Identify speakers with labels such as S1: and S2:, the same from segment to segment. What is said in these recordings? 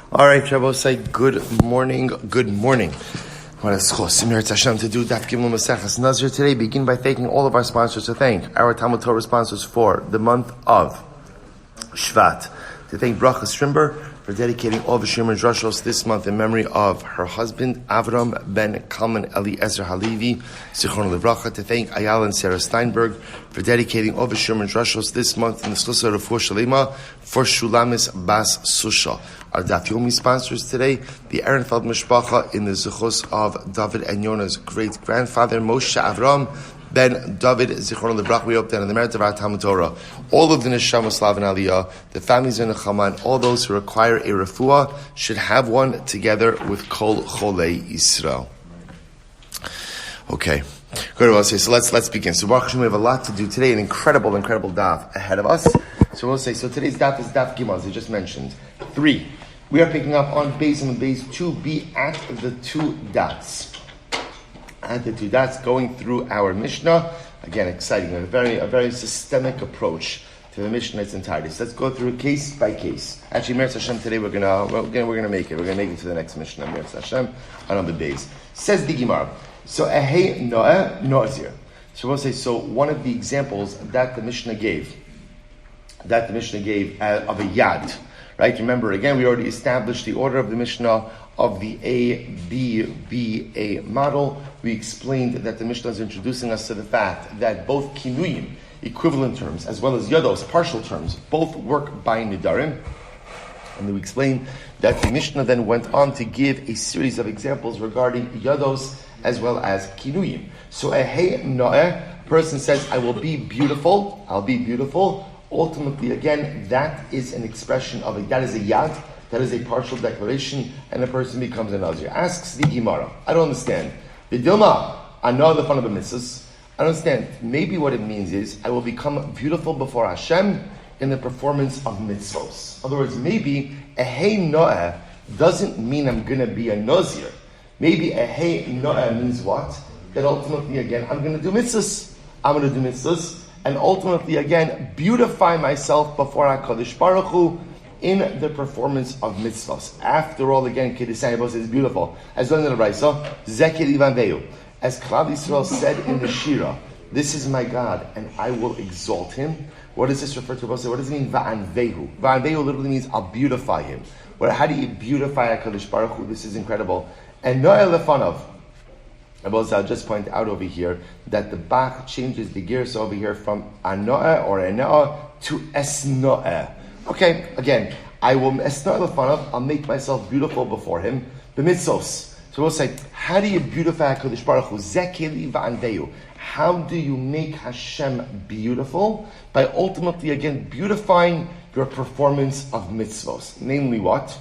S1: All right, Shabbos, say good morning. Good morning. What a zechus, Meretz Hashem, to do Daf Yomi Maseches Nazir today. Begin by thanking all of our sponsors. To thank our TALMUD Torah sponsors for the month of Shvat. To thank Bracha Strimber for dedicating all the Shemar Drushos this month in memory of her husband Avraham ben Kalman Eliezer HaLevi, Zichron Bracha. To thank Ayal Sara Steinberg for dedicating all the Shemar Drushos this month in the Susha refuah sheleimah for Shalmis bas Susha. Our Daf Yomi sponsors today, the Ehrenfeld mishpacha in the zechus of Dovid and Yonah's great grandfather Moshe Avrohom ben Dovid, Zichron Bracha. We hope that in the merit of our TALMUD Torah, all of the Neshama Slav and Aliyah, the families in the Kalman, all those who require a refuah should have one together with Kol Cholei Yisrael. Okay, good. So let's begin. So Baruch Hashem, we have a lot to do today. An incredible daf ahead of us. So we'll say, so today's daf is daf Gimel, as I just mentioned. 3. We are picking up on base and base 2b at the two dots. At the two dots, going through our Mishnah. Again, exciting, a very systemic approach to the Mishnah in its entirety. So let's go through case by case. Actually, Meretz Hashem, today we're gonna make it. We're gonna make it to the next Mishnah. Meretz Hashem on the base. Says the Gemara. So ehei noah Nazir. So we'll say, so one of the examples that the Mishnah gave of a yad. Right? Remember, again, we already established the order of the Mishnah of the A, B, B, A model. We explained that the Mishnah is introducing us to the fact that both kinuyim, equivalent terms, as well as yados, partial terms, both work by nidarim. And we explained that the Mishnah then went on to give a series of examples regarding yados as well as kinuyim. So a hey noeh, person says, I will be beautiful, I'll be beautiful. Ultimately, again, that is an expression of that is a yad, that is a partial declaration, and a person becomes a Nazir. Asks the Gemara, I don't understand. B'dilma, I know the fun of the mitzvahs. I don't understand. Maybe what it means is, I will become beautiful before Hashem in the performance of mitzvahs. In other words, maybe a hey noeh doesn't mean I'm going to be a Nazir. Maybe a hey noeh means what? That ultimately, again, I'm going to do mitzvahs. And ultimately, again, beautify myself before HaKadosh Baruch Hu in the performance of mitzvahs. After all, again, Kedusha is beautiful. As well in the Bracha, as Klal Yisrael said in the Shira, this is my God, and I will exalt him. What does this refer to? What does it mean, Va'anvehu? Va'anvehu literally means, I'll beautify him. How do you beautify HaKadosh Baruch Hu? This is incredible. And Noel Lefanov, I'll just point out over here that the Bach changes the gears over here from Anoah or Anoah to Esnoah. Okay, again, I will Esnoah Lefanav, I'll make myself beautiful before him. The mitzvos. So we'll say, how do you beautify HaKadosh Baruch Hu? Zekeli va'anvehu. How do you make Hashem beautiful? By ultimately, again, beautifying your performance of mitzvos. Namely what?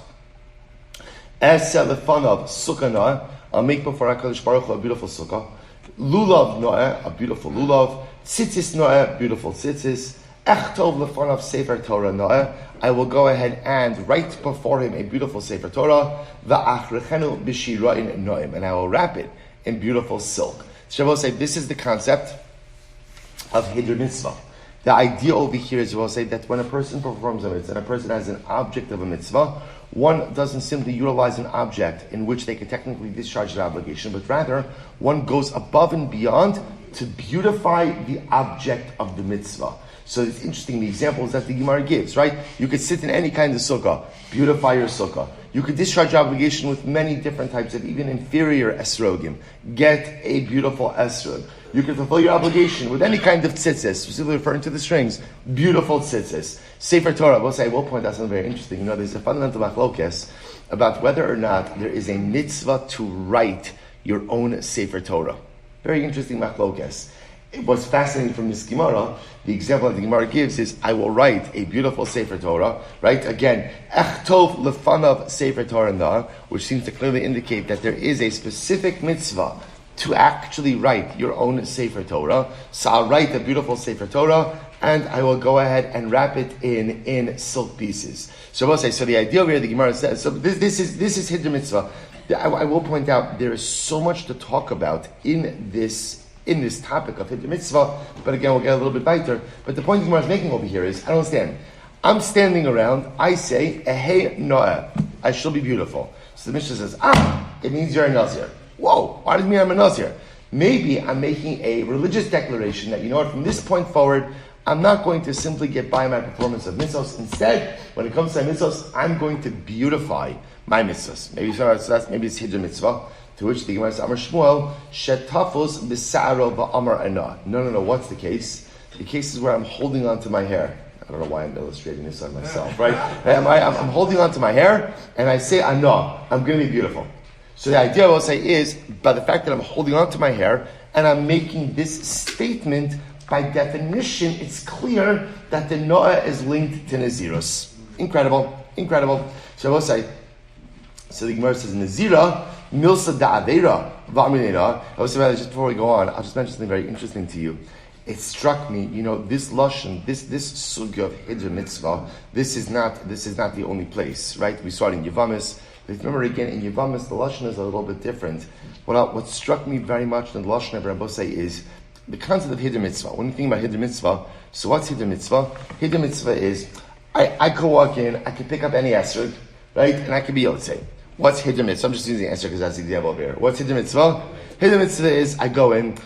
S1: Esel Lefanav Sukkah. I'll make before HaKadosh Baruch Hu a beautiful sukkah. Lulav noah, a beautiful lulav. Tzitzis noah, beautiful tzitzis. Echtov lefanav sefer Torah noah. I will go ahead and write before him a beautiful sefer Torah. Va'achrechenu b'shira'in noim. And I will wrap it in beautiful silk. Shabbos say this is the concept of hiddur mitzvah. The idea over here is, we'll say, that when a person performs a mitzvah and a person has an object of a mitzvah, one doesn't simply utilize an object in which they can technically discharge their obligation, but rather one goes above and beyond to beautify the object of the mitzvah. So it's interesting, the examples that the Gemara gives, right? You could sit in any kind of sukkah, beautify your sukkah. You could discharge your obligation with many different types of even inferior esrogim. Get a beautiful esrog. You can fulfill your obligation with any kind of tzitzis, specifically referring to the strings, beautiful tzitzis. Sefer Torah, we'll point out something very interesting. There's a fundamental machlokes about whether or not there is a mitzvah to write your own Sefer Torah. Very interesting machlokes. What's fascinating from this Gemara, the example that the Gemara gives is, I will write a beautiful Sefer Torah, right? Again, Echtov lefanav Sefer Torah na, which seems to clearly indicate that there is a specific mitzvah to actually write your own Sefer Torah. So I'll write a beautiful Sefer Torah, and I will go ahead and wrap it in silk pieces. So we'll say, so the idea here, the Gemara says, so this is hiddur mitzvah. I will point out, there is so much to talk about in this topic of hiddur mitzvah, but again, we'll get a little bit weiter. But the point the Gemara is making over here is, I don't understand. I'm standing around, I say, ehei noah. I shall be beautiful. So the Mishnah says, it means you're a Nazir. Whoa, why does it mean I'm a Nazir? Maybe I'm making a religious declaration that, you know what, from this point forward, I'm not going to simply get by my performance of mitzvahs. Instead, when it comes to mitzvahs, I'm going to beautify my mitzvahs. Maybe it's hiddur mitzvah, to which the Gemara says, Amar Shmuel, shetafos b'sa'aro ba'amar ana. No, what's the case? The case is where I'm holding on to my hair. I don't know why I'm illustrating this on myself, right? I'm holding on to my hair, and I say, ana, I'm going to be beautiful. So the idea I will say is, by the fact that I'm holding on to my hair, and I'm making this statement, by definition, it's clear that the Noah is linked to Nazirus. Incredible. So I will say, so the Gemara says, Nazira, milsa da'avera, va'aminera. I will say, just before we go on, I'll just mention something very interesting to you. It struck me, this lashon, this sugya of hiddur mitzvah, this is not the only place, right? We saw it in Yevamis. Remember again, in Yevamis, the lashon is a little bit different. What struck me very much in the lashon of Rabbi say is the concept of hiddur mitzvah. When you think about hiddur mitzvah, so what's hiddur mitzvah? Hiddur mitzvah is, I could walk in, I could pick up any esrog, right? And I could be able to say, what's hiddur mitzvah? I'm just using the esrog because that's the example over here. What's hiddur mitzvah? Hiddur mitzvah is, I go in,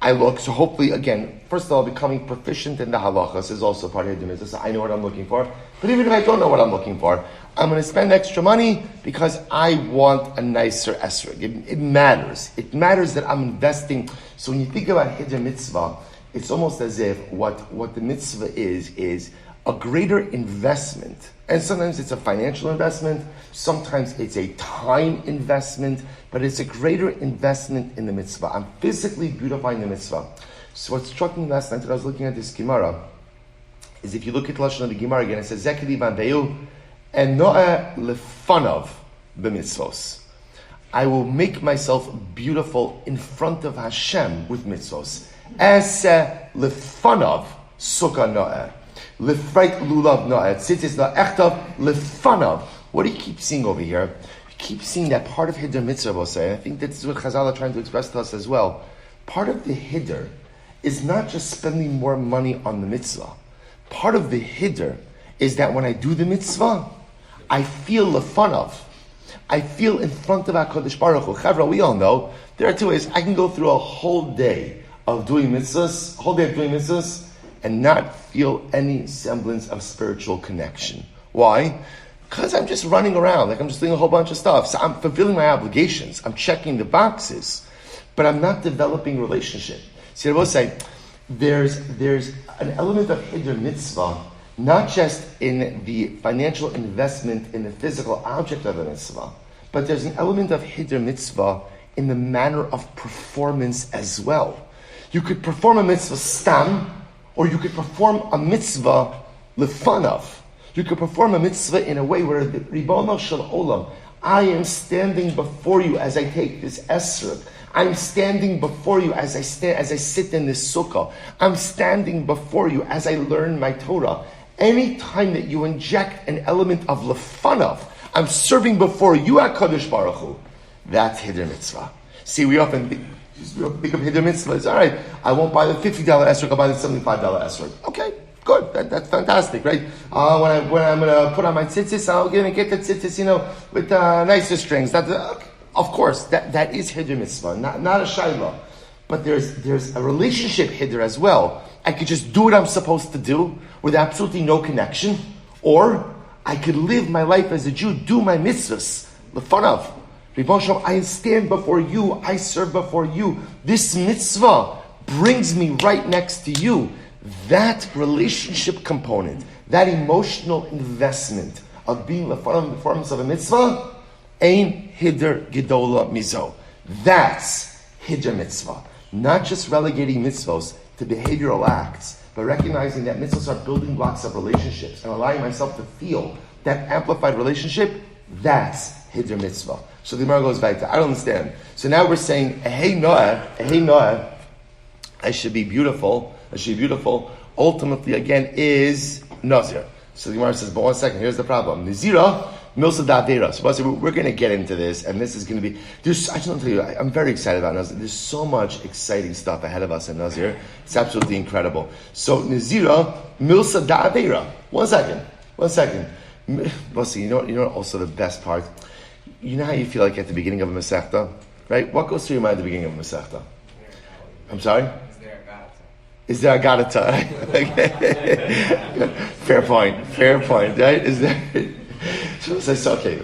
S1: I look, so hopefully, again, first of all, becoming proficient in the halachas is also part of hiddur mitzvah, so I know what I'm looking for. But even if I don't know what I'm looking for, I'm going to spend extra money because I want a nicer esrog. It matters. It matters that I'm investing. So when you think about hiddur mitzvah, it's almost as if what the mitzvah is a greater investment. And sometimes it's a financial investment, sometimes it's a time investment, but it's a greater investment in the mitzvah. I'm physically beautifying the mitzvah. So what struck me last night when I was looking at this Gemara is if you look at the lashon of the Gemara again, it says, Zekedi vandeyu, and noah lefanav b'mitzvos. I will make myself beautiful in front of Hashem with mitzvos. As lefanav sukkah noah. Lefreit lulav noah. Tzitzis noah echtav lefanav. What do you keep seeing over here? You keep seeing that part of hiddur mitzvah, will say. I think that's what Chazal are trying to express to us as well. Part of the hiddur is not just spending more money on the mitzvah. Part of the hiddur is that when I do the mitzvah, I feel lefanav. I feel in front of HaKadosh Baruch Hu. Chavra, we all know, there are two ways. I can go through a whole day of doing mitzvahs, and not feel any semblance of spiritual connection. Why? Because I'm just running around, like I'm just doing a whole bunch of stuff. So I'm fulfilling my obligations. I'm checking the boxes, but I'm not developing relationship. See, I will say, there's an element of hiddur mitzvah, not just in the financial investment in the physical object of the mitzvah, but there's an element of hiddur mitzvah in the manner of performance as well. You could perform a mitzvah stam, or you could perform a mitzvah lefanav. You could perform a mitzvah in a way where the Ribono Shel Olam, I am standing before you as I take this esrog. I'm standing before you as I sit in this sukkah. I'm standing before you as I learn my Torah. Any time that you inject an element of lefanav, I'm serving before you, HaKadosh Baruch Hu. That's hiddur mitzvah. See, we often think of hiddur mitzvah. It's all right. I won't buy the $50 esrog. I'll buy the $75 esrog. Okay, good. That's fantastic, right? When I'm going to put on my tzitzis, I'll get the tzitzis, with nicer strings. Of course, that is hiddur mitzvah, not a shayla. But there's a relationship hiddur as well. I could just do what I'm supposed to do with absolutely no connection, or I could live my life as a Jew, do my mitzvahs, lefanav. I stand before you, I serve before you. This mitzvah brings me right next to you. That relationship component, that emotional investment of being lefanav in the performance of a mitzvah, ein hiddur gedola mizo. That's hiddur mitzvah. Not just relegating mitzvahs to behavioral acts, but recognizing that mitzvahs are building blocks of relationships and allowing myself to feel that amplified relationship. That's hiddur mitzvah. So the Gemara goes back to, I don't understand. So now we're saying, hey Noah, I should be beautiful. Ultimately, again, is Nazir. So the Gemara says, but one second, here's the problem. Nazira, milsa da'avera. So we're going to get into this, and this is going to be, I just want to tell you, I'm very excited about Nazir. There's so much exciting stuff ahead of us in Nazir. It's absolutely incredible. So Nazira, milsa da'avera. One second. Well, see, you know also the best part? You know how you feel like at the beginning of a Masechta? Right? What goes through your mind at the beginning of a Masechta? I'm sorry? Is there a Gadata? Fair point, right? Is there? So okay.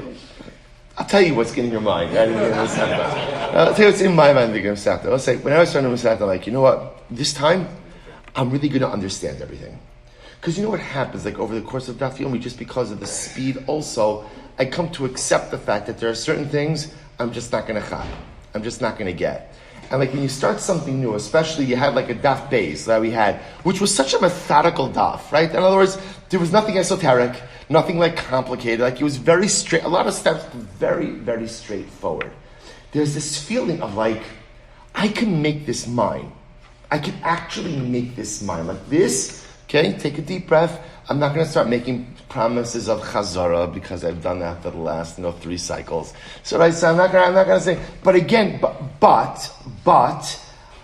S1: I'll tell you what's in your mind. Right? I'll tell you what's in my mind at the beginning of Masechta. I'll say, when I was starting Masechta, I'm like, you know what? This time, I'm really going to understand everything. Because you know what happens, like over the course of Daf Yomi, just because of the speed also, I come to accept the fact that there are certain things I'm just not going to chap. I'm just not going to get. And like when you start something new, especially you had like a Daf Beis that we had, which was such a methodical Daf, right? In other words, there was nothing esoteric, nothing like complicated, like it was very straight, a lot of steps very, very straightforward. There's this feeling of like, I can make this mine. I can actually make this mine. Like this, okay, take a deep breath. I'm not going to start making promises of chazara because I've done that for the last 3 cycles. So I'm not going to say. But again, but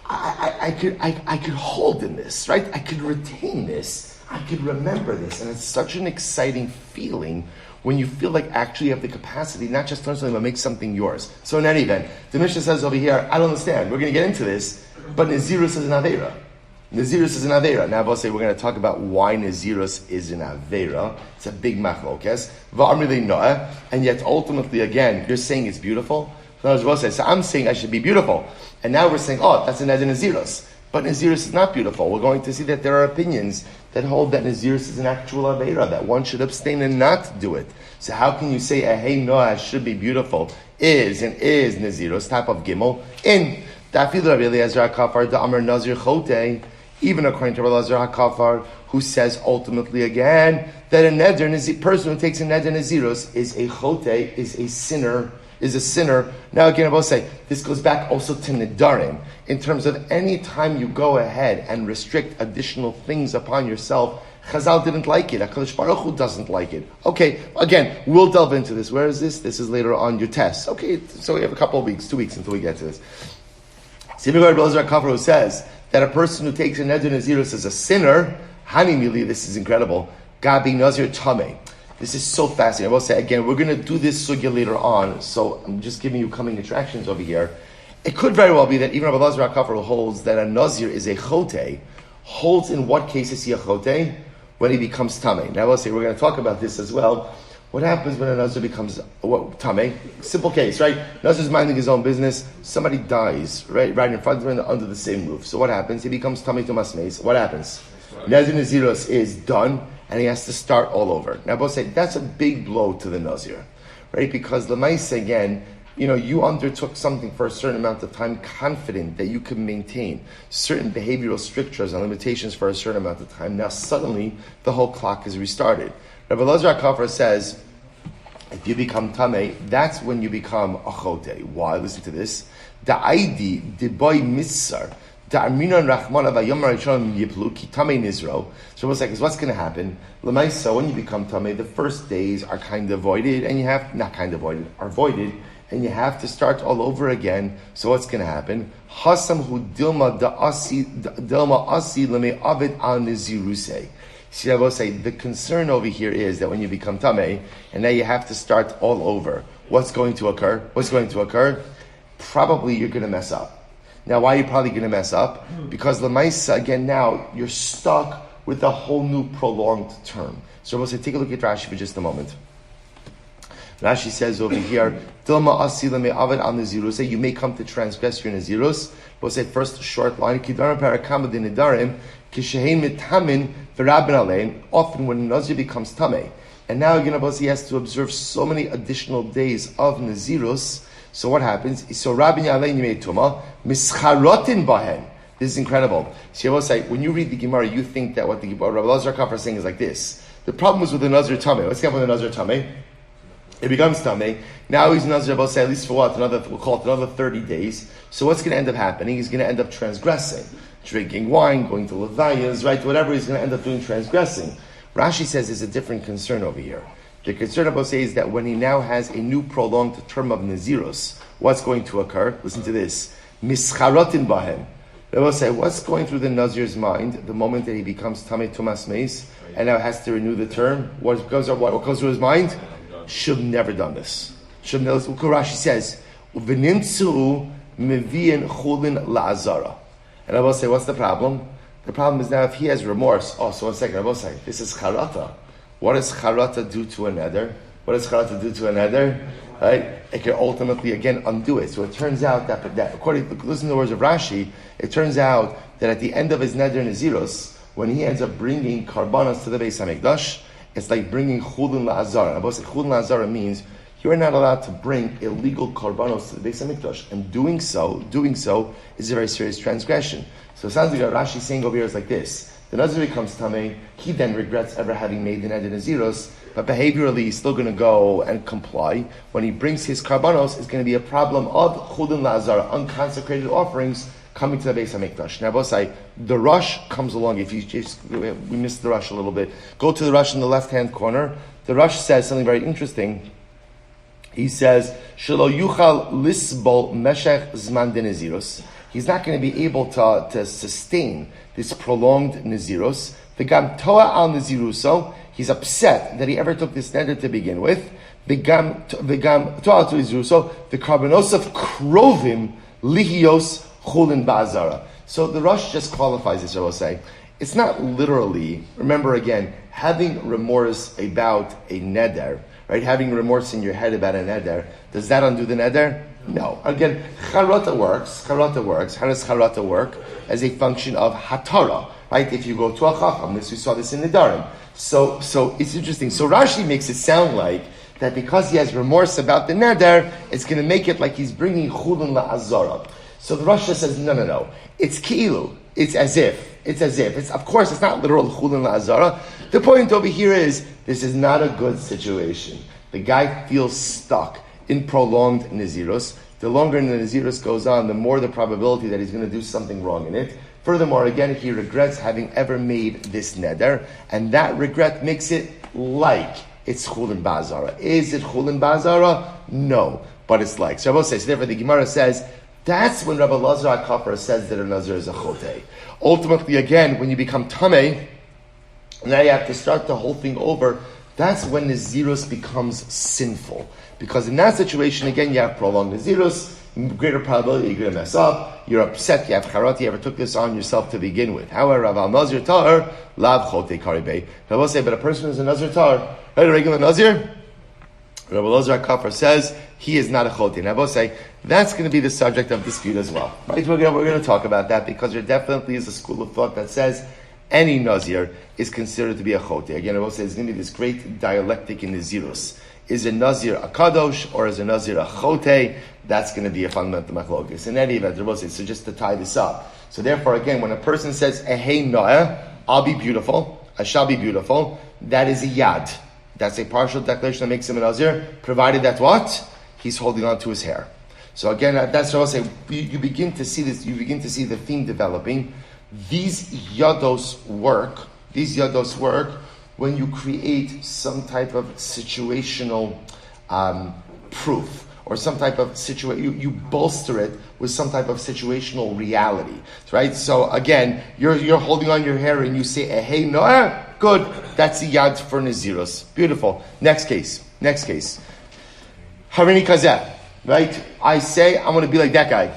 S1: I could hold in this, right? I could retain this. I could remember this, and it's such an exciting feeling when you feel like actually you have the capacity not just to learn something but make something yours. So in any event, the Mishnah says over here, I don't understand. We're going to get into this, but Nazirus is an Aveira. Nazirus is an Aveira. Now, I'll say we're going to talk about why Nazirus is an Aveira. It's a big machlokes. And yet, ultimately, again, you're saying it's beautiful. So I'm saying I should be beautiful. And now we're saying, oh, that's an Neder Nazirus. But Nazirus is not beautiful. We're going to see that there are opinions that hold that Nazirus is an actual Aveira, that one should abstain and not do it. So how can you say, hey, Noah should be beautiful, is Nazirus, type of Gimel, in Dafid Rabbi Eliezer HaKafar, the Amar Nazir Chote, even according to Rabbi Eliezer HaKafar, who says ultimately again that a neder, person who takes a neder nazirus is a chote, is a sinner. Now again, I will say this goes back also to nedarim in terms of any time you go ahead and restrict additional things upon yourself. Chazal didn't like it. HaKadosh Baruch Hu doesn't like it. Okay, again, we'll delve into this. Where is this? This is later on your test. Okay, so we have a couple of weeks, 2 weeks until we get to this. Rabbi Eliezer HaKafar who says that a person who takes a neder nazirus is a sinner, Hanimili, this is incredible. Gabi Nazir Tameh. This is so fascinating. I will say again, we're going to do this sugya later on, so I'm just giving you coming attractions over here. It could very well be that even Rabbi Eliezer HaKafar holds that a Nazir is a chote, holds in what case is he a chote? When he becomes tameh. Now I will say we're going to talk about this as well. What happens when a Nazir becomes tameh? Simple case, right? Nazir's minding his own business. Somebody dies, right in front of him under the same roof. So what happens? He becomes tameh to masmeis. What happens? Nazir Nazirus is done, and he has to start all over. Now, both say that's a big blow to the Nazir, right? Because Lamaisa, again, you undertook something for a certain amount of time, confident that you could maintain certain behavioral strictures and limitations for a certain amount of time. Now, suddenly, the whole clock is restarted. Rabbi Eliezer HaKafar says, if you become tameh, that's when you become a chote. Why? Listen to this. Zaidy, the boy missar. So what's going to happen? So when you become tameh, the first days are kind of voided, and are voided, and you have to start all over again. So what's going to happen? See, I will say the concern over here is that when you become tameh, and now you have to start all over, what's going to occur? Probably you're going to mess up. Now, why are you probably going to mess up? Because Lamaisa, again, now you're stuck with a whole new prolonged term. So we'll say, take a look at Rashi for just a moment. Rashi says over here, you may come to transgress your nazirus. We'll say first a short line. Often when a nazir becomes tameh, and now he has to observe so many additional days of nazirus. So what happens? So Rabbi Yalein Yimei Tuma Mischarotin Bahen. This is incredible. So I will say, when you read the Gemara, you think that what Rabbi Eliezer HaKafar is saying is like this. The problem is with the Nazir Tameh. What's going to happen with the Nazir Tameh? It becomes Tameh. Now he's Nazir, we'll say, at least for what? We'll call it another 30 days. So what's going to end up happening? He's going to end up transgressing. Drinking wine, going to levayas, right? Whatever he's going to end up doing, transgressing. Rashi says there's a different concern over here. The concern about say is that when he now has a new prolonged term of Nazirus, what's going to occur? Listen to this. Mischarotin bahem. I will say, what's going through the Nazir's mind the moment that he becomes Tamei Tumas Meis and now has to renew the term? What goes through his mind? Should have never done this. Should have never. Rashi says, "V'nimtzu mevi'in chulin la'azara." And I will say, what's the problem? The problem is now if he has remorse. Oh, so 1 second. I will say, this is charata. What does charata do to a neder? What does charata do to a neder? Right? It can ultimately, again, undo it. So it turns out that according to, listen to the words of Rashi, it turns out that at the end of his neder Naziros, when he ends up bringing karbanos to the Beis HaMikdash, it's like bringing chulin la'azara. And chulin la'azara means you are not allowed to bring illegal karbanos to the Beis HaMikdash. And doing so is a very serious transgression. So it sounds like what Rashi is saying over here is like this. The Nazir becomes Tamei, he then regrets ever having made the neder Naziros, but behaviorally he's still going to go and comply. When he brings his karbanos, it's going to be a problem of chulin la'azara, unconsecrated offerings coming to the Beis HaMikdash. Now, Bosai, the Rush comes along. If you just, we missed the Rush a little bit. Go to the Rush in the left-hand corner. The Rush says something very interesting. He says, "Shelo yuchal lisbol meshech zman de Naziros." He's not going to be able to sustain this prolonged Naziros. The gam toa al Naziruso. He's upset that he ever took this neder to begin with. The gam toa al Naziruso. The karbanos of krovim lihios chulin ba'azara. So the Rush just qualifies this. I will say it's not literally. Remember again, having remorse about a neder. Right, having remorse in your head about a neder, does that undo the neder? No. Again, charata works. How does charata work? As a function of hatara, right? If you go to a chacham, we saw this in the Darim. So it's interesting. So Rashi makes it sound like that because he has remorse about the neder, it's going to make it like he's bringing chulin la'azara. So the Rashi says, no. It's ki'ilu. It's as if. It's of course, it's not literal chulin la'azara. The point over here is, this is not a good situation. The guy feels stuck in prolonged Naziros. The longer the Naziros goes on, the more the probability that he's going to do something wrong in it. Furthermore, again, he regrets having ever made this neder, and that regret makes it like it's chulin ba'azara. Is it chulin ba'azara? No, but it's like. So Rabbi says, therefore the Gemara says, that's when Rabbi Eliezer HaKafar says that a Nazir is a chotei. Ultimately, again, when you become tamei, now you have to start the whole thing over. That's when Naziros becomes sinful. Because in that situation, again, you have prolonged Naziros, greater probability you're going to mess up, you're upset, you have charat, you ever took this on yourself to begin with. However, Rav al-Nazir tar, lav chotei karibei. I will say, but a person who's a Nazir tar, right, a regular Nazir, Rabbi Eliezer HaKafar says he is not a chotei. And I will say, that's going to be the subject of dispute as well. Right? We're going to talk about that because there definitely is a school of thought that says any Nazir is considered to be a chotei. Again, I will say there's going to be this great dialectic in Nazirus. Is a Nazir a kadosh or is a Nazir a chotei? That's going to be a fundamental machlokes. In any event, I will say, so just to tie this up. So therefore, again, when a person says, ehei noah, I'll be beautiful, I shall be beautiful, that is a yad. That's a partial declaration that makes him a Nazir, provided that what? He's holding on to his hair. So again, that's what I'll say. You begin to see this. You begin to see the theme developing. These yados work when you create some type of situational proof or some type of situation. You bolster it with some type of situational reality, right? So again, you're holding on your hair and you say, "Hey, no, good." That's a yad for Naziros. Beautiful. Next case. Harini kazeh. Right? I say, I want to be like that guy.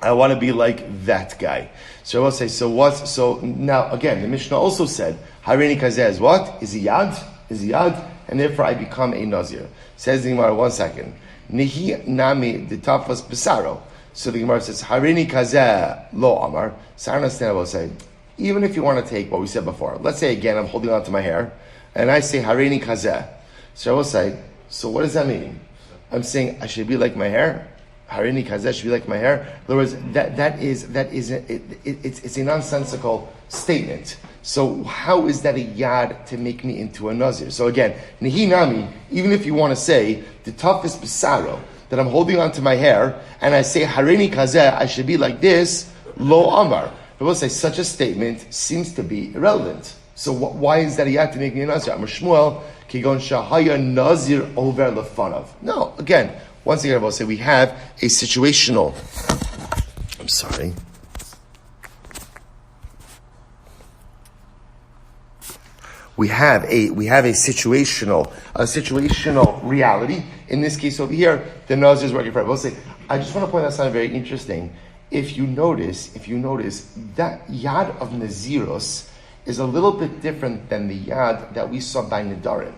S1: I want to be like that guy. So I will say, so now again, the Mishnah also said, Harini Kazeh is what? Is a yad, and therefore I become a Nazir. Says the Gemara, 1 second. Nihi nami ditafas besaro. So the Gemara says, Harini Kazeh lo amar. So I understand, I will say, even if you want to take what we said before, let's say again, I'm holding on to my hair, and I say Harini Kazeh. So I will say, so what does that mean? I'm saying I should be like my hair. Harini Kazeh should be like my hair. In other words, it's a nonsensical statement. So how is that a yad to make me into a Nazir? So again, Nihi Nami, even if you want to say the toughest besaro, that I'm holding on to my hair, and I say Harini Kazeh, I should be like this, lo amar. I will say such a statement seems to be irrelevant. So why is that a yad to make me a Nazir? Amar Shmuel, Kigon Shahaya Nazir over lefanav. No, again, once again I will say we have a situational. I'm sorry. we have a situational reality. In this case over here, the Nazir is working for it. We'll say, I just want to point out something very interesting. If you notice, that yad of Nazirus is a little bit different than the yad that we saw by Nidarim,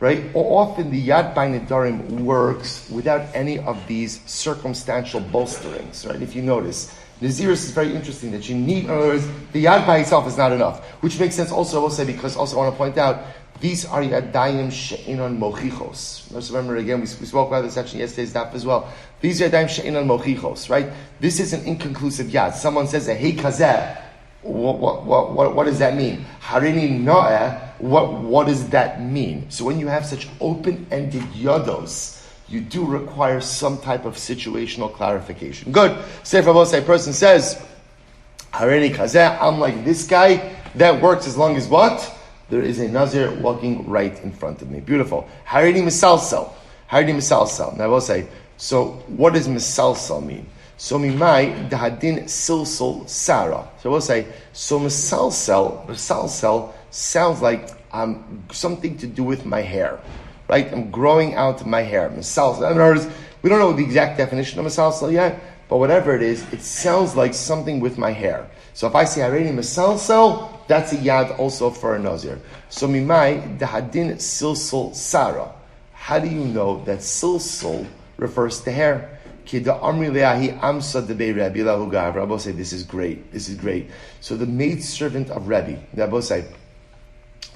S1: right? Often the yad by Nidarim works without any of these circumstantial bolsterings, right? If you notice, Nazirus is very interesting that you need, in other words, the yad by itself is not enough, which makes sense also, I will say, because also I want to point out, these are yadayim she'inon mochichos. Let's remember again, we spoke about this actually yesterday's daf as well. These are yadayim she'inon mochichos, right? This is an inconclusive yad. Someone says, hey kazeh, what does that mean? Harini no'eh, what does that mean? So when you have such open-ended yados, you do require some type of situational clarification. Good. Say for both, a person says, Harini kazeh, I'm like this guy, that works as long as what? There is a Nazir walking right in front of me. Beautiful. Harini misalsel. Now I will say, so what does misalsel mean? So mimai dahadin silsul Sarah. So I will say, so misalsel sounds like something to do with my hair. Right? I'm growing out my hair. Misalsel. In other words, we don't know the exact definition of misalsel yet, but whatever it is, it sounds like something with my hair. So if I say harini misalsel, that's a yad also for a Nazir. So mimai dahadin silsul Sarah. How do you know that silsul refers to hair? Rabbi say, this is great. So the maidservant of Rebbe, Rabbi say,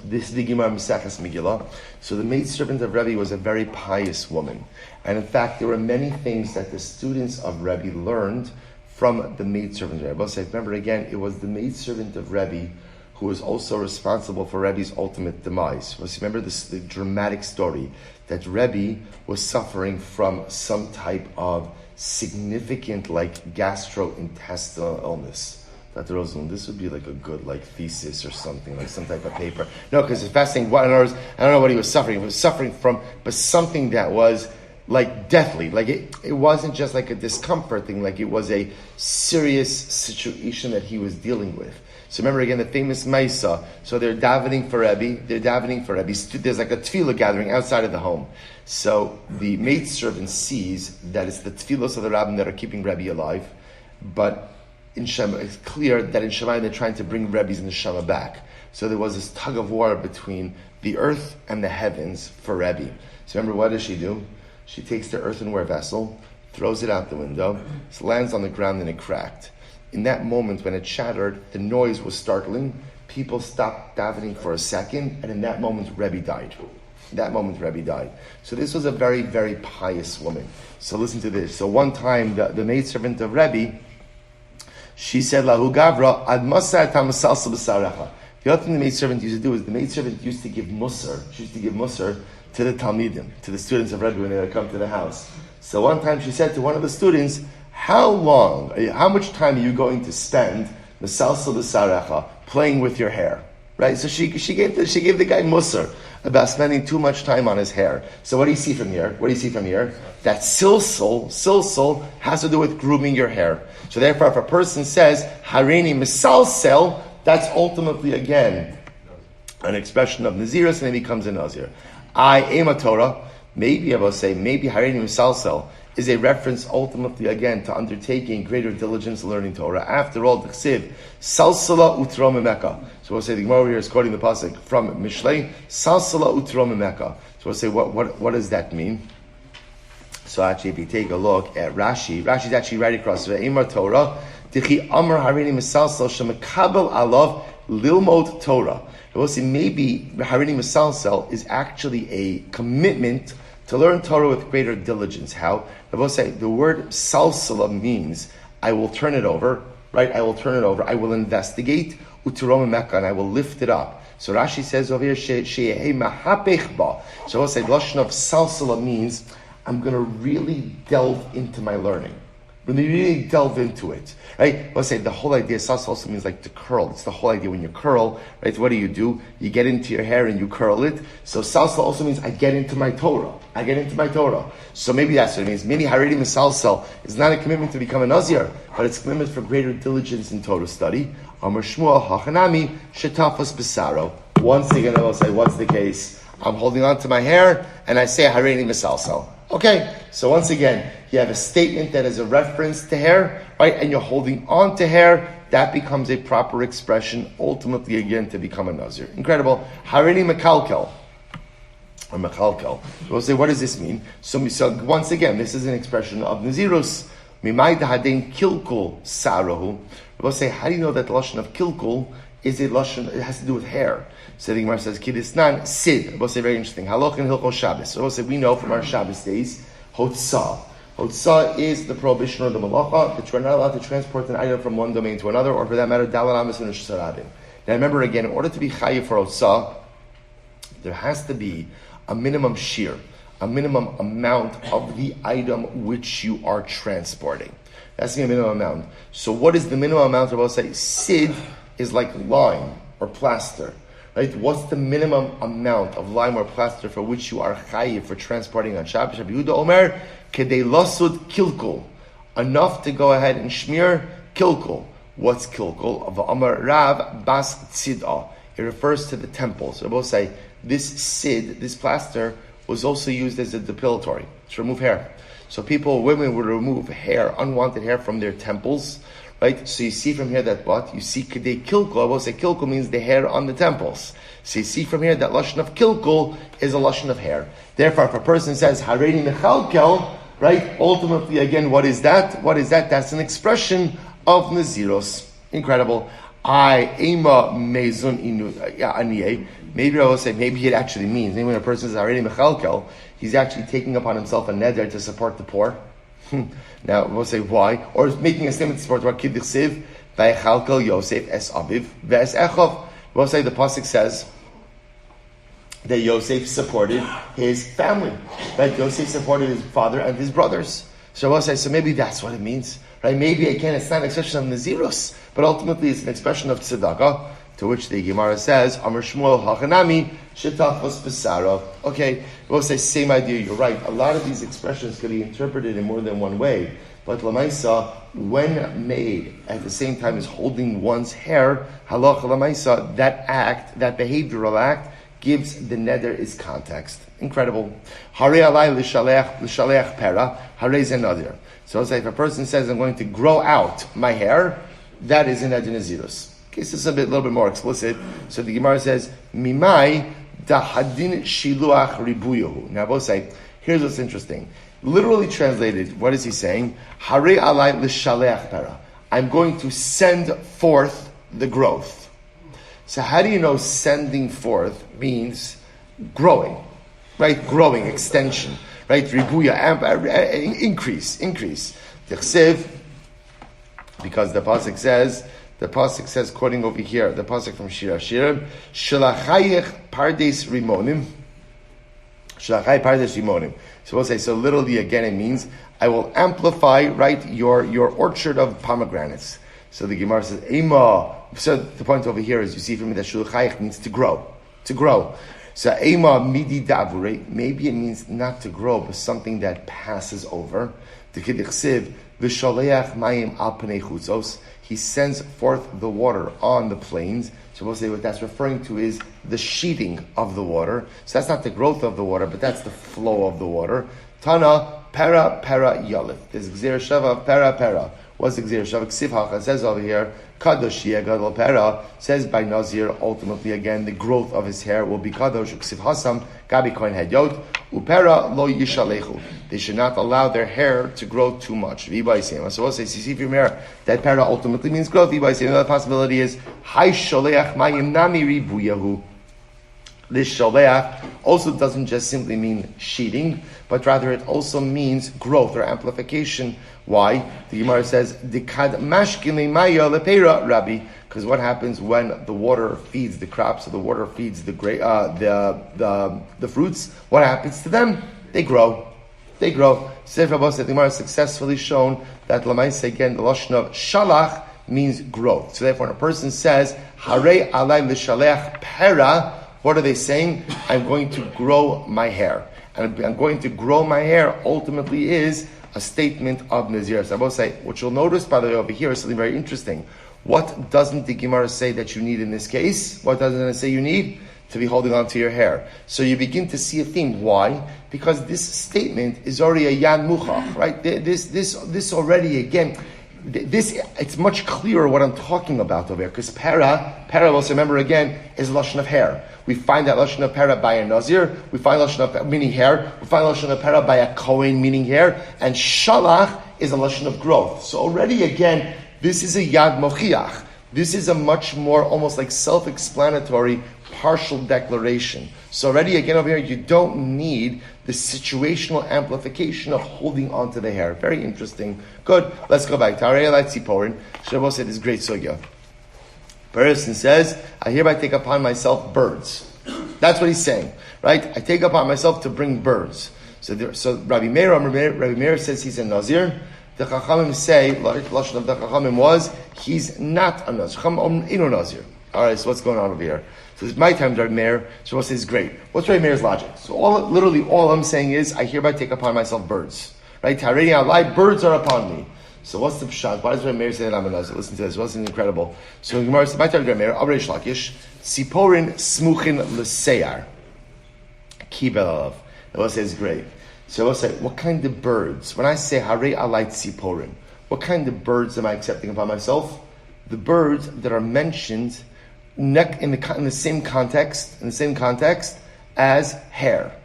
S1: this is the Gemara Mesachas Megillah. So the maidservant of Rebbe was a very pious woman. And in fact, there were many things that the students of Rebbe learned from the maidservant of Rebbe. So remember again, it was the maidservant of Rebbe who was also responsible for Rebbe's ultimate demise. Remember the dramatic story that Rebbe was suffering from some type of significant gastrointestinal illness. Dr. Rosenblum, this would be like a good thesis or something, like some type of paper. No, because it's fascinating. I don't know what he was suffering. He was suffering from, but something that was deathly. It wasn't just like a discomfort thing, it was a serious situation that he was dealing with. So remember again the famous Maisa. So they're davening for Rebbe. There's like a tefillah gathering outside of the home. So the maidservant sees that it's the tefillos of the rabbin that are keeping Rebbe alive, but in Shema, it's clear that in Shemayim they're trying to bring Rebbe's neshama back. So there was this tug of war between the earth and the heavens for Rebbe. So remember, what does she do? She takes the earthenware vessel, throws it out the window, it lands on the ground and it cracked. In that moment when it shattered, the noise was startling. People stopped davening for a second, and in that moment Rebbe died. So this was a very, very pious woman. So listen to this. So one time the maidservant of Rebbe, she said, Lahu Gavra, Ad Masar Tamasalsa B'Sarecha. The other thing the maidservant used to do is the maidservant used to give musar. She used to give musar to the Talmidim, to the students of Rebbe when they would come to the house. So one time she said to one of the students, how much time are you going to spend Masalsa B'Sarecha playing with your hair? Right? So she gave the guy musar about spending too much time on his hair. So what do you see from here? That silsul has to do with grooming your hair. So therefore, if a person says, Harini misalsel, that's ultimately, again, an expression of Nazirus, and it becomes a Nazir. I am a Torah. Maybe I will say, Harini misalsel is a reference ultimately, again, to undertaking greater diligence learning Torah. After all, the Chsiv, salsala utro memeka. So we'll say, the Gemara here is quoting the pasuk from Mishlei, salsala utro memeka. So we'll say, what does that mean? So actually, if you take a look at Rashi's actually right across the Emar Torah, Dichi Amar Harini Misalsel Shemekabel Alav Lilmod Torah. We'll see maybe Harini Misalsel is actually a commitment to learn Torah with greater diligence. How? I will say the word salsala means I will turn it over, right? I will investigate uturom mekka, and I will lift it up. So Rashi says over here, she'ehei mahapech ba. So I will say the lashon of salsala means I'm going to really delve into my learning. Really delve into it, right? Let's say the whole idea, sas also means to curl. It's the whole idea when you curl, right? What do? You get into your hair and you curl it. So salsal also means I get into my Torah. So maybe that's what it means. Mini haredi misalsal is not a commitment to become a Nazir, but it's a commitment for greater diligence in Torah study. Amar Shmuel hachanami shetafas besaro. Once again, I will say, what's the case? I'm holding on to my hair, and I say, Hareini Misalsal. Okay, so once again, you have a statement that is a reference to hair, right? And you're holding on to hair. That becomes a proper expression, ultimately, again, to become a Nazir. Incredible. Hareini Mekalkel. Or Mechalkel. We'll say, what does this mean? So once again, this is an expression of Nazirus. Mimai dahadein kilkul sarahu. We'll say, how do you know that the lashon of kilkul is a lashon? It has to do with hair. So the Gemara says, Kidisnan sid. We'll say, very interesting. Halach and hilchos Shabbos. So we'll say, we know from our Shabbos days, hotzah. Hotzah is the prohibition or the malacha that you're not allowed to transport an item from one domain to another, or for that matter, dalan amis and sharadim. Now remember again, in order to be chayiv for hotzah, there has to be a minimum shear, a minimum amount of the item which you are transporting. That's the minimum amount. So what is the minimum amount? I'll say sid is like lime or plaster, right? What's the minimum amount of lime or plaster for which you are chayiv for transporting on Shabbos? Rabbi Yehuda Omer, kedei lasud kilkul, enough to go ahead and shmear kilkul. What's kilkul? Of Amar Rav Bas Tzidah. It refers to the temple. So we'll say this sid, this plaster, was also used as a depilatory to remove hair. So women would remove hair, unwanted hair from their temples, right? So you see from here that what? You see kedei kilkul. I will say kilkul means the hair on the temples. So you see from here that lashon of kilkul is a lashon of hair. Therefore, if a person says hareini mechalkel, right? Ultimately, again, what is that? What is that? That's an expression of naziros. Incredible. Ema mezun inu aniye. Maybe I will say, maybe it actually means, maybe when a person is hareini mechalkel, he's actually taking upon himself a neder to support the poor. Now, we'll say why. Or making a statement to support what Kidich Siv, Vaychalkel Yosef es Aviv, Ves Echov. We'll say the pasuk says that Yosef supported his family. Right? Yosef supported his father and his brothers. So we'll say, so maybe that's what it means. Right? Maybe, again, it's not an expression of Nazirus, but ultimately it's an expression of tzedakah, to which the Gemara says, Amar Shmuel Hachanami, Shetachos Pesara. Okay, we'll say, same idea, you're right. A lot of these expressions can be interpreted in more than one way. But Lamaisa, when made at the same time as holding one's hair, Halacha Lamaisa, that act, that behavioral act, gives the neder its context. Incredible. Hare alai l'shaleach pera, hare zenazir. So it's like if a person says, I'm going to grow out my hair, that is an neder nazirus. Okay, so this is a little bit more explicit. So the Gemara says, Mimai dahadin shiluach ribuyahu. Now both say, here's what's interesting. Literally translated, what is he saying? Hare alai l'shaleach pera. I'm going to send forth the growth. So how do you know sending forth means growing? Right? Growing, extension. Right? Ribuya, increase. Tichsev, because the pasuk says, quoting over here, the pasuk from Shir Hashirim, Shalachayich pardes rimonim. Shalachai pardes rimonim. So we'll say, so literally again it means, I will amplify, right, your orchard of pomegranates. So the Gemara says, Ema. So the point over here is, you see from me that Shalachayich means to grow. So Ema midi davure, maybe it means not to grow, but something that passes over. The Kedichsiv, v'shaleach mayim al pnei chutzos. He sends forth the water on the plains. So we'll say what that's referring to is the sheeting of the water. So that's not the growth of the water, but that's the flow of the water. Tana, para yalif. There's Gzir Shava, para. What's the Gzir Shava? Ksiv Hacha says over here, Kadosh Yegadol Para, says by Nazir, ultimately again, the growth of his hair will be Kadosh, Ksiv Hasam, Gabi Kohen Hedyot, Upera lo yishalechu. They should not allow their hair to grow too much. So we'll say, see from here, that para ultimately means growth. Another possibility is, Hai sholeach mayim nami ribuyahu. This sholeach also doesn't just simply mean sheeting, but rather it also means growth or amplification. Why? The Gemara says, Dikad mashkin maya lepera rabbi. Because what happens when the water feeds the crops, or the water feeds the fruits? What happens to them? They grow. Sefer Abbas said the Gemara has successfully shown that Lamaisa, again, the lashon of shalach means growth. So therefore, when a person says Hare alai l'shaleach pera, what are they saying? I'm going to grow my hair, and I'm going to grow my hair. Ultimately, is a statement of Nazir. So I will say, what you'll notice, by the way, over here is something very interesting. What doesn't the Gemara say that you need in this case? What doesn't it say you need? to be holding on to your hair. So you begin to see a theme. Why? Because this statement is already a yan muchach, right? This already, again, it's much clearer what I'm talking about over here. Because para, also remember again, is a lashon of hair. We find that lashon of para by a Nazir. We find lashon of meaning hair. We find lashon of para by a Kohen meaning hair. And shalach is a lashon of growth. So already again, this is a yad mochiach. This is a much more almost like self-explanatory partial declaration. So already again over here, you don't need the situational amplification of holding on to the hair. Very interesting. Good. Let's go back. Tarei Tziporin. Shabbos said this great sugya. Person says, I hereby take upon myself birds. That's what he's saying, right? I take upon myself to bring birds. So Rabbi Meir says he's a Nazir. The Chachamim say, lashon of the Chachamim was, he's not a Nazir. Nazir. All right, so what's going on over here? So it's my time, Rabbi Meir. Shabbos says, great. What's Rabbi Meir's logic? So literally all I'm saying is, I hereby take upon myself birds. Right? Tarei alai, birds are upon me. So what's the pshat? Why does Rabbi Meir say that I'm a Nazir? Listen to this. Wasn't incredible? So Gemara says, my time, Rabbi Meir, Avrei Shlakish, Tziporin smuchin l'seyar. Kibel alav. The says, great. So I'll say, what kind of birds? When I say Harei alai tziporin, what kind of birds am I accepting upon myself? The birds that are mentioned in the same context as hair.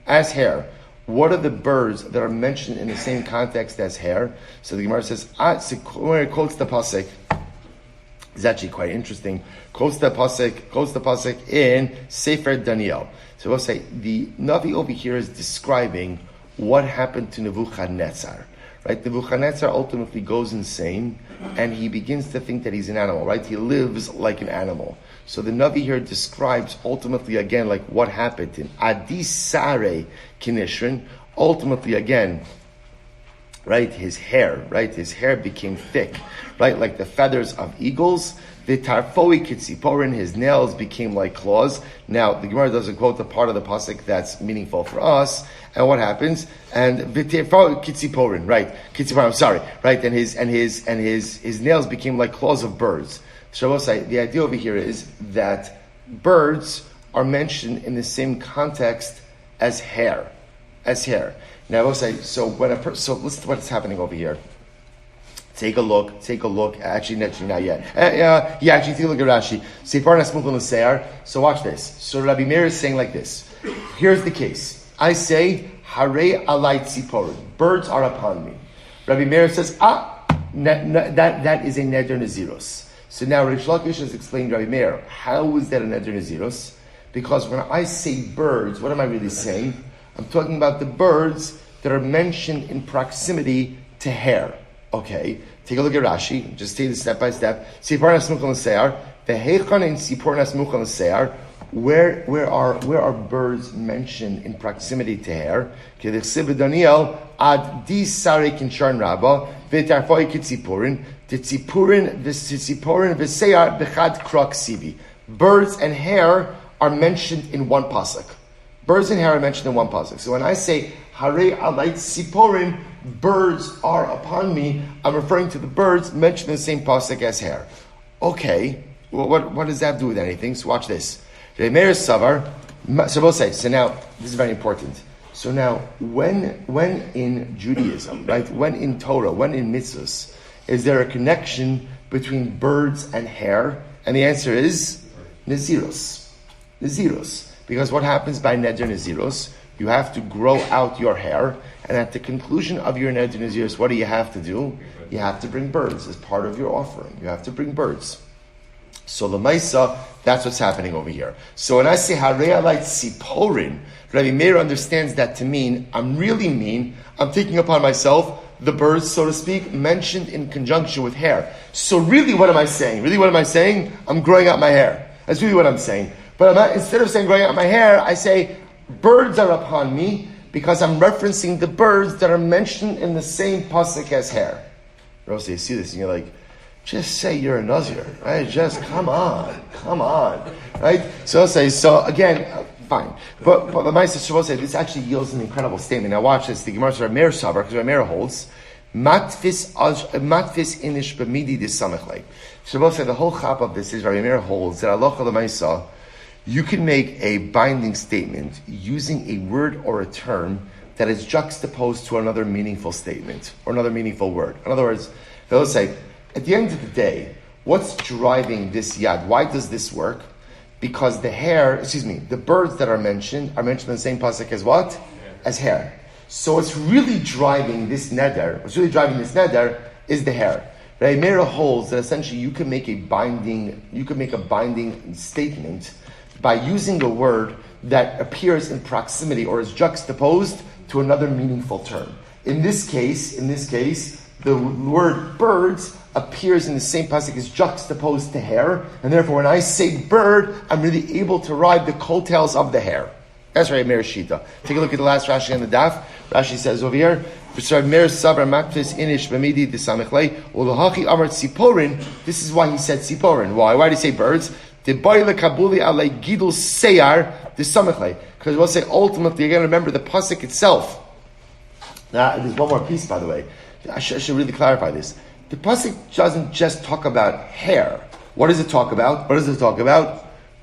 S1: As hair. What are the birds that are mentioned in the same context as hair? So the Gemara says, quotes the pasuk. It's actually quite interesting. Quotes the pasuk in Sefer Daniel. So we'll say the Navi over here is describing what happened to Nebuchadnezzar. Right? Nebuchadnezzar ultimately goes insane and he begins to think that he's an animal, right? He lives like an animal. So the Navi here describes ultimately again like what happened in Adi Sare Kinishrin. Ultimately again, right, his hair became thick, right, like the feathers of eagles. The tarfoi kitziporin, his nails became like claws. Now the Gemara doesn't quote the part of the pasuk that's meaningful for us. And what happens? And v'tarfoi kitziporin, right? Kitziporin, I'm sorry, right? And his nails became like claws of birds. Shabbosai, the idea over here is that birds are mentioned in the same context as hair. Now I will say, so listen to what's happening over here. Take a look. Actually, not yet. Take a look at Rashi. So watch this. So Rabbi Meir is saying like this. Here's the case. I say, Harei alai tziporin. Birds are upon me. Rabbi Meir says, that is a neder naziros. So now Rish Lakish has explained Rabbi Meir. How is that a neder naziros? Because when I say birds, what am I really saying? I'm talking about the birds that are mentioned in proximity to hair. Okay, take a look at Rashi. Just take this step by step. Sipor nasmuch al se'ar. The heichan in sipor nasmuch al se'ar. Where are birds mentioned in proximity to hair? Kedechsib Daniel ad di sare kincharn rabba v'tarfoi kitzipurin titzipurin v'se'ar bechad krok sivi. Birds and hair are mentioned in one pasuk. Birds and hair are mentioned in one pasuk. So when I say Harei alai tziporin, birds are upon me, I'm referring to the birds mentioned in the same pasuk as hair. Okay, well, what does that have to do with anything? So watch this. So we'll say, so now, this is very important. So now, when in Judaism, right, when in Torah, when in mitzvahs, is there a connection between birds and hair? And the answer is naziros. Because what happens by neder naziros? You have to grow out your hair, and at the conclusion of your neder naziros, what do you have to do? You have to bring birds as part of your offering. You have to bring birds. So Lamaisa, that's what's happening over here. So when I say Harei alai tziporin, Rabbi Meir understands that to mean, I'm taking upon myself the birds, so to speak, mentioned in conjunction with hair. So really what am I saying? I'm growing out my hair. That's really what I'm saying. But instead of saying growing out my hair, I say birds are upon me because I'm referencing the birds that are mentioned in the same pasuk as hair. Rosa, you see this and you're like, just say you're a Nazir, right? Just come on, right? So I'll say, so again, fine. But the Ma'aser will say this actually yields an incredible statement. Now watch this. The Gemara Rabbi Meir Savar, because Rabbi Meir holds matfis inish b'midi disamechlei. Shabbos said the whole chap of this is Rabbi Meir holds that halacha l'maisa. you can make a binding statement using a word or a term that is juxtaposed to another meaningful statement or another meaningful word. In other words, they'll say, at the end of the day, what's driving this yad? Why does this work? Because the birds that are mentioned in the same pasuk as what? As hair. So what's really driving this neder is the hair. Rabbi Meir holds that essentially you can make a binding statement by using a word that appears in proximity or is juxtaposed to another meaningful term. In this case, the word birds appears in the same pasuk as juxtaposed to hair, and therefore when I say bird, I'm really able to ride the coattails of the hair. That's right, Meir Shita. Take a look at the last Rashi on the Daf. Rashi says over here, this is why he said siporin. Why did he say birds? Because we'll say ultimately, you're going to remember the pasuk itself. Now, there's one more piece, by the way. I should really clarify this. The pasuk doesn't just talk about hair. What does it talk about?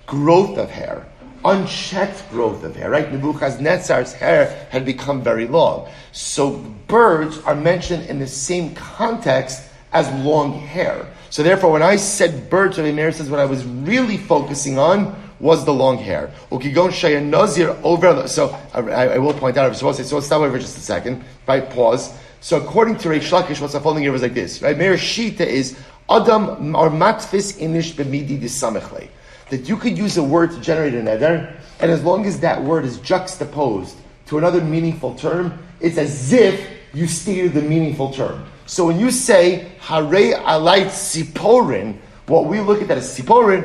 S1: Growth of hair. Unchecked growth of hair, right? Nebuchadnezzar's hair had become very long. So birds are mentioned in the same context as long hair. So therefore, when I said birds, Rabbi Meir says what I was really focusing on was the long hair. Nazir over. So I will point out. So let's stop over just a second. Right? Pause. So according to Reish Lakish, what's unfolding here is like this. Right? Meir Shita is Adam or Matfis Inish B'midi Disamechle. That you could use a word to generate a neder, and as long as that word is juxtaposed to another meaningful term, it's as if you stated the meaningful term. So when you say Hare Alait Siporin, what we look at that as Siporin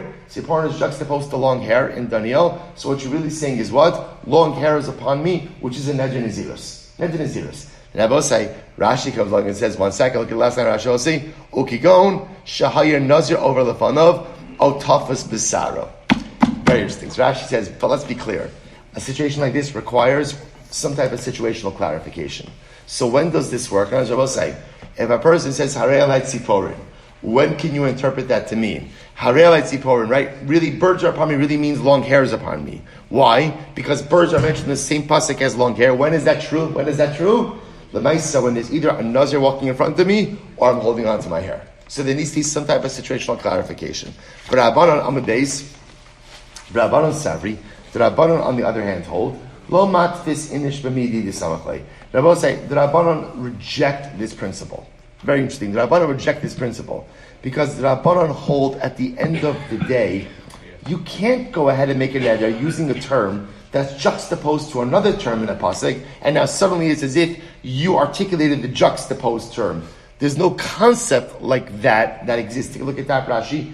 S1: is juxtaposed to long hair in Daniel. So what you're really saying is what? Long hair is upon me, which is a neder nezirus. And I will say, Rashi comes along and says, 1 second, look at the last line Rashi will say, Ukigon Shahayir Nazir over Lefanov. Otafas Bisaro. Very interesting. So Rashi says, but let's be clear. A situation like this requires some type of situational clarification. So when does this work? As I will say, if a person says, Harei Alait Siporin, when can you interpret that to mean? Harei Alait Siporin, right? Really, birds are upon me really means long hairs upon me. Why? Because birds are mentioned in the same pasuk as long hair. When is that true? The Maisa, when there's either a Nazir walking in front of me or I'm holding on to my hair. So there needs to be some type of situational clarification. But Rabbanon Amadeus, Rabbanon Savri, the Rabbanon on the other hand hold, Lo matfis inish b'midi disamachlei. Rabbanon say, the Rabbanon reject this principle. Very interesting. The Rabbanon reject this principle because the Rabbanon hold at the end of the day, you can't go ahead and make a neder using a term that's juxtaposed to another term in a pasuk, and now suddenly it's as if you articulated the juxtaposed term. There's no concept like that exists. Take a look at that Rashi.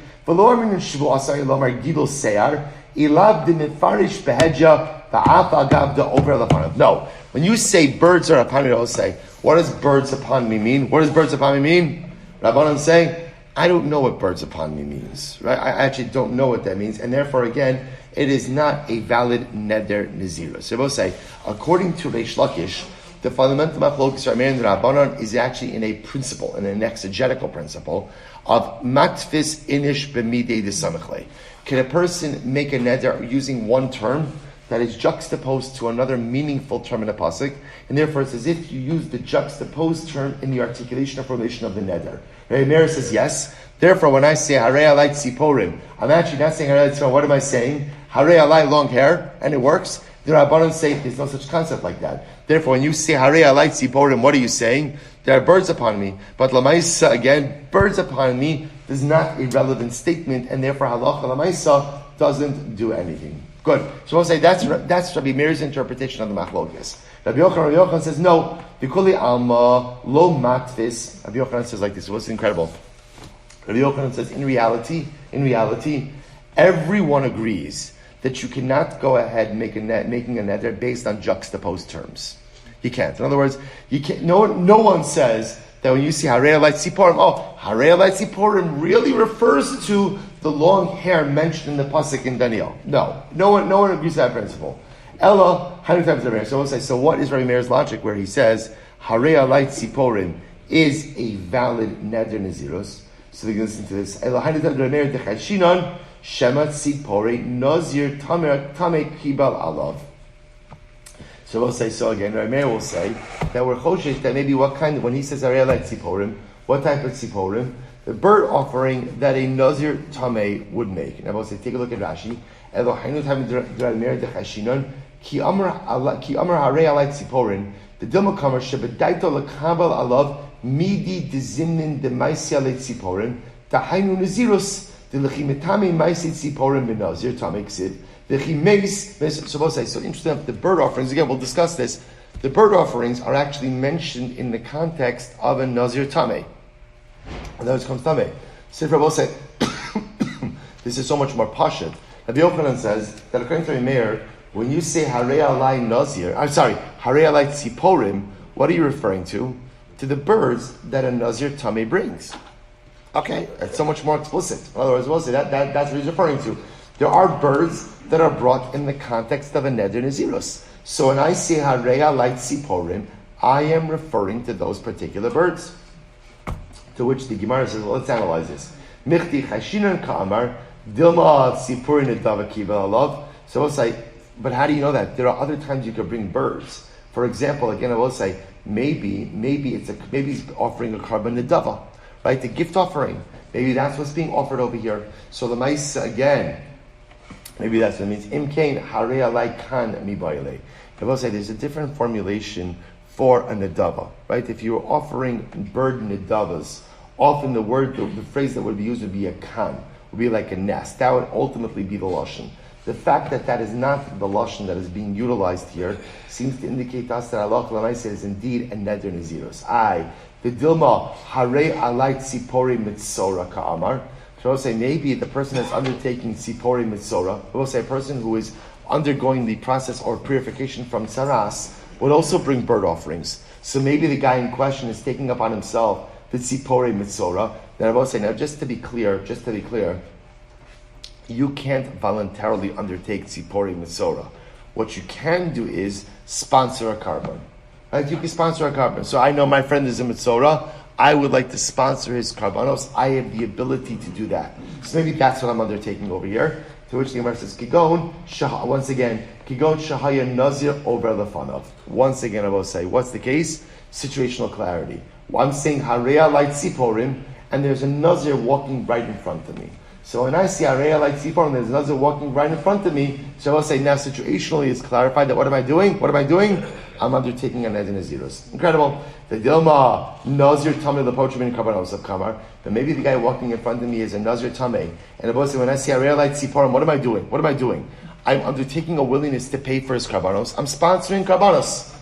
S1: No. When you say birds are upon me, I'll say, what does birds upon me mean? Rabbanan say, I don't know what birds upon me means. Right? I actually don't know what that means. And therefore, again, it is not a valid neder nezira. So we'll say, according to Reish Lakish, the fundamental machlokes Rabbi Meir and Rabbanon is actually in a principle, in an exegetical principle of matfis inish b'midei desamechle. Can a person make a neder using one term that is juxtaposed to another meaningful term in a pasuk, and therefore it's as if you use the juxtaposed term in the articulation or formation of the neder? Rabbi Meir says yes. Therefore, when I say Harei Alai Tziporim, I'm actually not saying Harei Tziporim. What am I saying? Harei Alai, long hair, and it works. The Rabbanon say there's no such concept like that. Therefore, when you say Harei Alai Tziporim, what are you saying? There are birds upon me. But Lamaisa, again, birds upon me is not a relevant statement, and therefore Halacha Lamaisa doesn't do anything. Good. So we'll say that's Rabbi Meir's interpretation of the Machlokes. Rabbi Yochanan says no. B'kuli alma lo matvis. Rabbi Yochanan says like this. What's incredible? Rabbi Yochanan says in reality, everyone agrees that you cannot go ahead making a neder based on juxtaposed terms. You can't. In other words, you can't. No one says that when you see Harei Alai Tziporim, Harei Alai Tziporim really refers to the long hair mentioned in the pasuk in Daniel. No one agrees to that principle. Ella, how many times Rabbi Meir? So we'll say, so what is Rabbi Meir's logic where he says Harei Alai Tziporim is a valid neder nezirus? So they can listen to this. Ella, how many times Rabbi Meir Shema tzipore Nazir tamek kibal alav. So we'll say, so again, Rameir will say that we're choshesh that maybe what kind of, when he says Arei like tziporim, what type of tziporim? The bird offering that a Nazir Tameh would make. Now we'll say, take a look at Rashi. Eloheinu tamid Rameir dechashinon ki amar Harei alai tziporim the Dilma Kamer shebedaito lekabel alav midi dezimnin demaisi alei tziporim dahainu nazirus delechimetame maisi tziporim benazir tameh ksiv. So we'll say, so interesting, the bird offerings, again, we'll discuss this. The bird offerings are actually mentioned in the context of a Nazir Tameh. And that comes Tameh. So if we'll say, this is so much more pashut. Rabbi Yochanan says that according to Meir, when you say Harei alai Nazir, Harei alai Tziporim, what are you referring to? To the birds that a Nazir Tameh brings. Okay, that's so much more explicit. In other words, we'll say that's what he's referring to. There are birds that are brought in the context of a neder nazirus. So when I say Harei alai tziporim, I am referring to those particular birds. To which the Gemara says, well, let's analyze this. Michti chashinan ka'amar dilma tziporin edava kiva alav. So we'll say, but how do you know that? There are other times you could bring birds. For example, again, I will say, maybe he's offering a carbon nedava, right? The gift offering. Maybe that's what's being offered over here. So the mice again. Maybe that's what it means. Imkain harei alai kan mibayle. I will say there's a different formulation for a nedava, right? If you're offering bird nedavas, often the phrase that would be used would be a kan, would be like a nest. That would ultimately be the lashon. The fact that that is not the lashon that is being utilized here seems to indicate to us that Allah L'maisa is indeed a neder nazirus. The dilma harei alai tzipori mitzora ka'amar. So I will say maybe the person that's undertaking tzipori mitzora, I will say a person who is undergoing the process or purification from tzaras would also bring bird offerings. So maybe the guy in question is taking up on himself the tzipori mitzora. Then I will say, now just to be clear, you can't voluntarily undertake tzipori mitzora. What you can do is sponsor a carbon. Right? You can sponsor a carbon. So I know my friend is a mitzora. I would like to sponsor his karbanos. I have the ability to do that. So maybe that's what I'm undertaking over here. To which the Gemara says, Kigon, once again, Kigon Shahaya Nazir over Lefanov. Once again, I will say, what's the case? Situational clarity. I'm saying Harei alai tziporim, and there's a Nazir walking right in front of me. So when I see Harei alai tziporim, there's a Nazir walking right in front of me. So I will say, now situationally it's clarified that what am I doing? I'm undertaking a neder nazirus. Incredible. The Dilma Nazir Tameh Lepochim in Karbanos of Kamar. But maybe the guy walking in front of me is a Nazir Tameh. And about when I say Harei alai tziporim, what am I doing? I'm undertaking a willingness to pay for his karbanos. I'm sponsoring karbanos.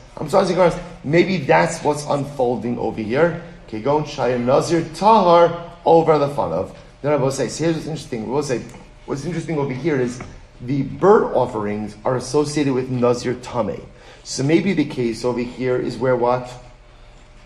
S1: Maybe that's what's unfolding over here. Kegon Shaya Nazir Tahar over the Fanav. Then I will say, so here's what's interesting. We'll say, what's interesting over here is the bird offerings are associated with Nazir Tameh. So maybe the case over here is where what?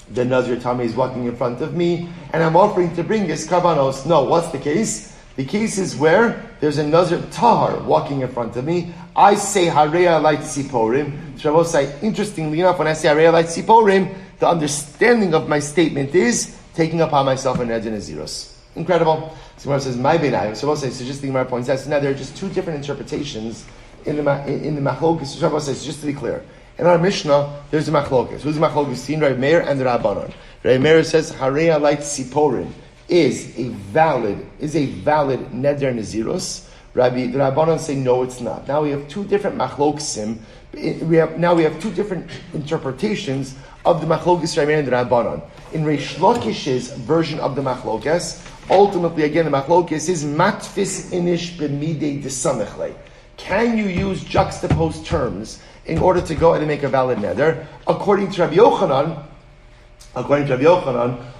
S1: The Nazir Tameh is walking in front of me, and I'm offering to bring his karbanos. No, what's the case? The case is where there's a Nazir Tahar walking in front of me. I say Harei alai tziporim. So I will say, interestingly enough, when I say Harei alai tziporim, the understanding of my statement is taking upon myself a neder nazirus. Incredible. So Gemara says, my benayim. So I will say, so just the Gemara points out, so now there are just two different interpretations in the machlokes. So I will say, so just to be clear, in our Mishnah, there's a machlokes. Who's the machlokes? Rav Meir and the Rabbanon. Rav Meir says Harei alai tziporim is a valid neder nazirus. The Rabbanon say no, it's not. Now we have two different machloksim. We have two different interpretations of the machlokes Rav Meir and the Rabbanon. In Reish Lakish's version of the machlokes, ultimately again the machlokes is matfis inish b'midei desamechle. Can you use juxtaposed terms in order to go and make a valid neder? According to Rabbi Yochanan,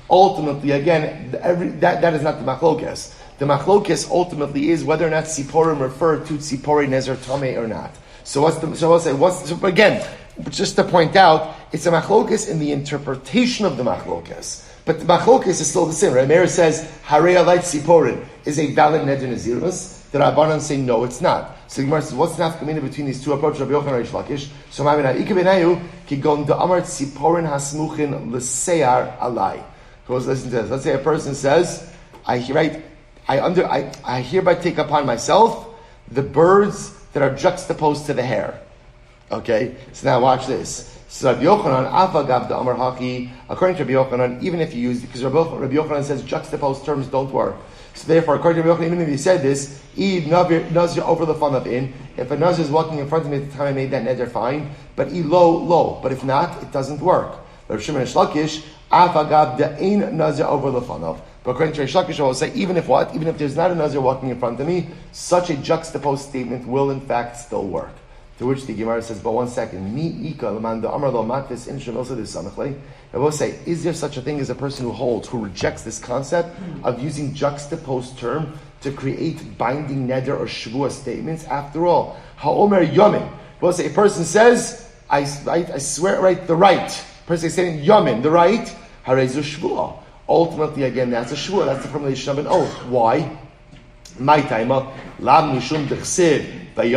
S1: ultimately, again, that is not the machlokes. The machlokes ultimately is whether or not tziporim refer to tzipori nezer tameh or not. So again, just to point out, it's a machlokes in the interpretation of the machlokes. But the machlokes is still the same. Right? Meir says Harei alai tziporim is a valid neder nazirus. The Rabbanan say no, it's not. So the Gemara says, what's the nafkamina between these two approaches, Rabbi Yochanan and Reish Lakish? So kigon da'amar tziporin hasmuchin l'seyar alai. Listen to this. Let's say a person says, I I hereby take upon myself the birds that are juxtaposed to the hair. Okay, so now watch this. So Rabbi Yochanan, Afagav the Amar Haki, according to Rabbi Yochanan, even if you use, because Rabbi Yochanan says juxtaposed terms don't work. So therefore, according to Rabbi Yochanan, even if you said this, Nazir over the fun of in. If a Nazir is walking in front of me at the time I made that neder, fine. But low. But if not, it doesn't work. Rabbi Shimon Shlakish, Afagav the Ein Nazir over the fun of. But according to Shlakish, I will say, even if there's not a Nazir walking in front of me, such a juxtaposed statement will in fact still work. To which the Gemara says, but 1 second, I will say, is there such a thing as a person who rejects this concept of using juxtaposed term to create binding neder or shvuah statements? After all, ha'omer yamin. We'll say, a person says, I swear the right. A person is saying yamin, the right, harezu shvuah. Ultimately, again, that's a shvuah, that's the formulation of an oath. Why? My taima, lam mishum dechsiv. Isn't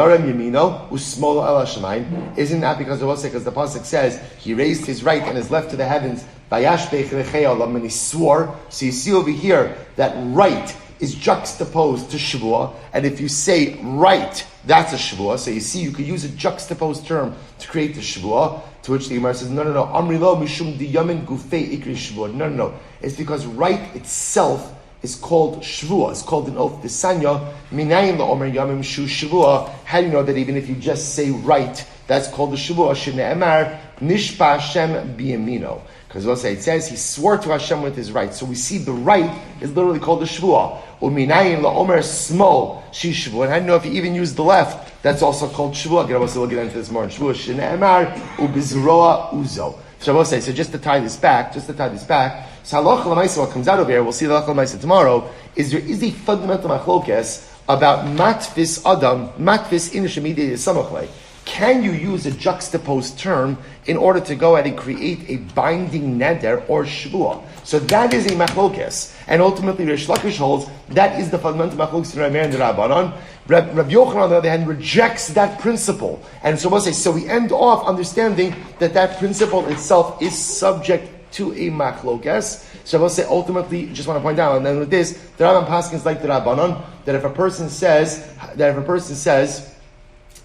S1: that because the pasuk says he raised his right and his left to the heavens, and he swore? So you see over here that right is juxtaposed to shvuah, and if you say right, that's a shvuah. So you see, you could use a juxtaposed term to create the shvuah. To which the Gemara says, no. Amri lo mishum diyamin gufei ikri shvuah. No. It's because right itself is called shvuah. It's called an oath. Desanya minayin la'omer yamim shu shvuah. How do you know that even if you just say right, that's called the shvuah? Shne'emar nishpa Hashem biyamino. Because we'll say it says he swore to Hashem with his right. So we see the right is literally called the shvuah. Uminayin la'omer smol shi shvuah. And how do you know if you even use the left, that's also called shvuah? We'll get into this more in shvuah. Shne'emar ubizroa uzo. So we'll say, so just to tie this back, so halacha l'maisa, what comes out of here, we'll see the halacha l'maisa tomorrow, is there is a fundamental machlokes about matfis adam, matfis inish immediate samachlei. Can you use a juxtaposed term in order to go ahead and create a binding neder or shvuah? So that is a machlokes, and ultimately Rish Lakish holds that is the fundamental machlokes in Rameir and the Rabbanon. Rabbi Yochanan, on the other hand, rejects that principle, and so we'll say, so we end off understanding that principle itself is subject to a machlokes. So we'll say, ultimately, just want to point out, and then with this, the Rambam Paskins like the Rabbanon, that if a person says,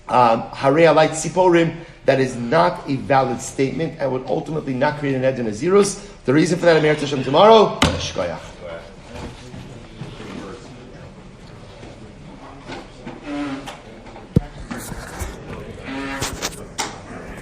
S1: Harei alayt siporim, that is not a valid statement and would ultimately not create an ed in a zerus. The reason for that, Amir Tashem tomorrow, Shkoyach.